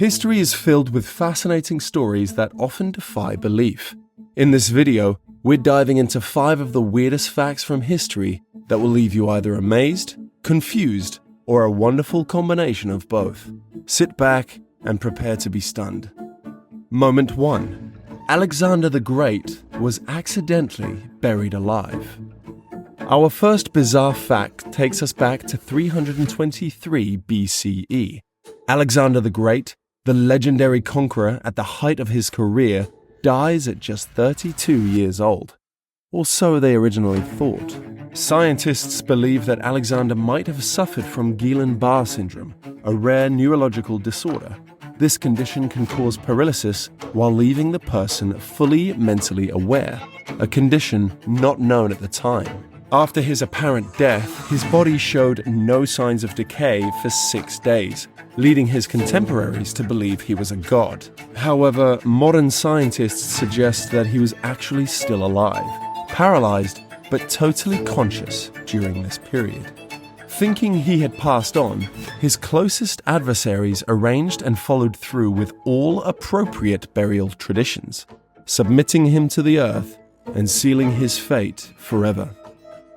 History is filled with fascinating stories that often defy belief. In this video, we're diving into 5 of the weirdest facts from history that will leave you either amazed, confused, or a wonderful combination of both. Sit back and prepare to be stunned. Moment 1. Alexander the Great was accidentally buried alive. Our first bizarre fact takes us back to 323 BCE. Alexander the Great, the legendary conqueror at the height of his career, dies at just 32 years old. Or so they originally thought. Scientists believe that Alexander might have suffered from Guillain-Barré syndrome, a rare neurological disorder. This condition can cause paralysis while leaving the person fully mentally aware, a condition not known at the time. After his apparent death, his body showed no signs of decay for 6 days, leading his contemporaries to believe he was a god. However, modern scientists suggest that he was actually still alive, paralyzed, but totally conscious during this period. Thinking he had passed on, his closest adversaries arranged and followed through with all appropriate burial traditions, submitting him to the earth and sealing his fate forever.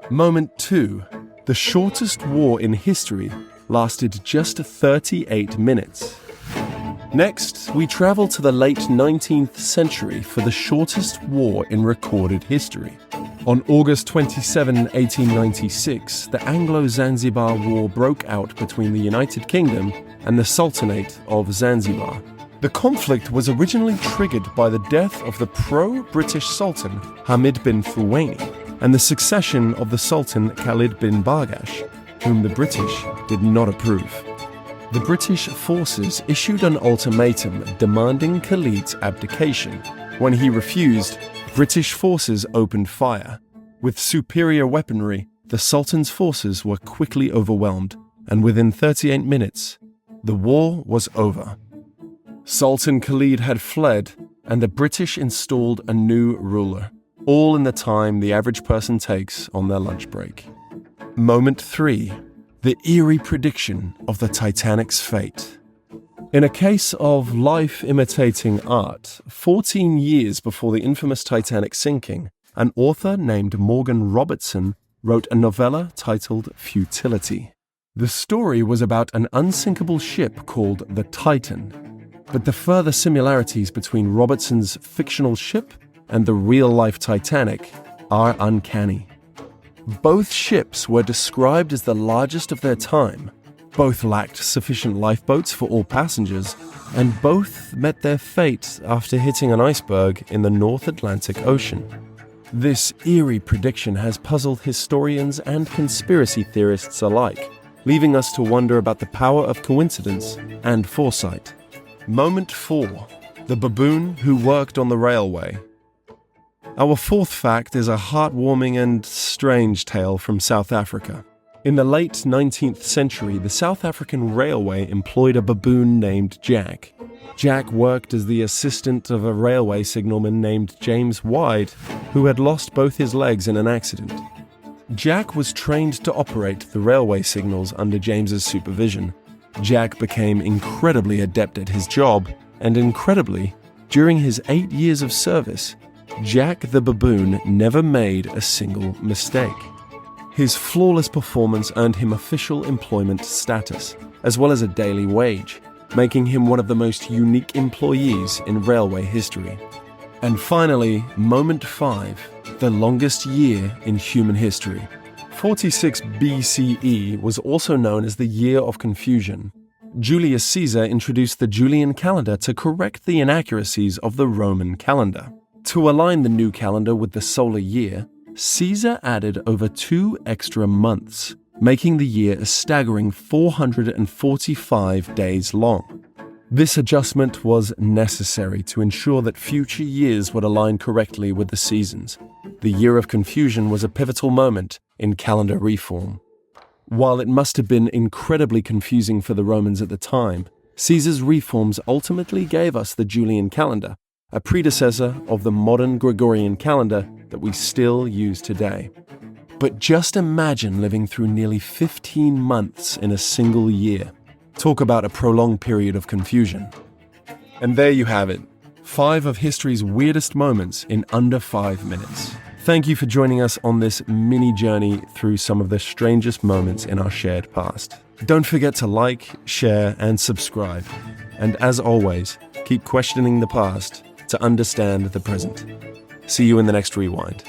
Moment 2. The shortest war in history lasted just 38 minutes. Next, we travel to the late 19th century for the shortest war in recorded history. On August 27, 1896, the Anglo-Zanzibar War broke out between the United Kingdom and the Sultanate of Zanzibar. The conflict was originally triggered by the death of the pro-British Sultan Hamid bin Fuwaini and the succession of the Sultan Khalid bin Bargash, whom the British did not approve. The British forces issued an ultimatum demanding Khalid's abdication. When he refused, British forces opened fire. With superior weaponry, the Sultan's forces were quickly overwhelmed, and within 38 minutes, the war was over. Sultan Khalid had fled, and the British installed a new ruler, all in the time the average person takes on their lunch break. Moment 3. The eerie prediction of the Titanic's fate. In a case of life imitating art, 14 years before the infamous Titanic sinking, an author named Morgan Robertson wrote a novella titled Futility. The story was about an unsinkable ship called the Titan, but the further similarities between Robertson's fictional ship and the real-life Titanic are uncanny. Both ships were described as the largest of their time, both lacked sufficient lifeboats for all passengers, and both met their fate after hitting an iceberg in the North Atlantic Ocean. This eerie prediction has puzzled historians and conspiracy theorists alike, leaving us to wonder about the power of coincidence and foresight. Moment 4. The baboon who worked on the railway. Our fourth fact is a heartwarming and strange tale from South Africa. In the late 19th century, the South African Railway employed a baboon named Jack. Jack worked as the assistant of a railway signalman named James White, who had lost both his legs in an accident. Jack was trained to operate the railway signals under James's supervision. Jack became incredibly adept at his job, and incredibly, during his 8 years of service, Jack the baboon never made a single mistake. His flawless performance earned him official employment status, as well as a daily wage, making him one of the most unique employees in railway history. And finally, moment 5, the longest year in human history. 46 BCE was also known as the Year of Confusion. Julius Caesar introduced the Julian calendar to correct the inaccuracies of the Roman calendar. To align the new calendar with the solar year, Caesar added over 2 extra months, making the year a staggering 445 days long. This adjustment was necessary to ensure that future years would align correctly with the seasons. The Year of Confusion was a pivotal moment in calendar reform. While it must have been incredibly confusing for the Romans at the time, Caesar's reforms ultimately gave us the Julian calendar, a predecessor of the modern Gregorian calendar that we still use today. But just imagine living through nearly 15 months in a single year. Talk about a prolonged period of confusion. And there you have it. 5 of history's weirdest moments in under 5 minutes. Thank you for joining us on this mini journey through some of the strangest moments in our shared past. Don't forget to like, share, and subscribe. And as always, keep questioning the past to understand the present. See you in the next rewind.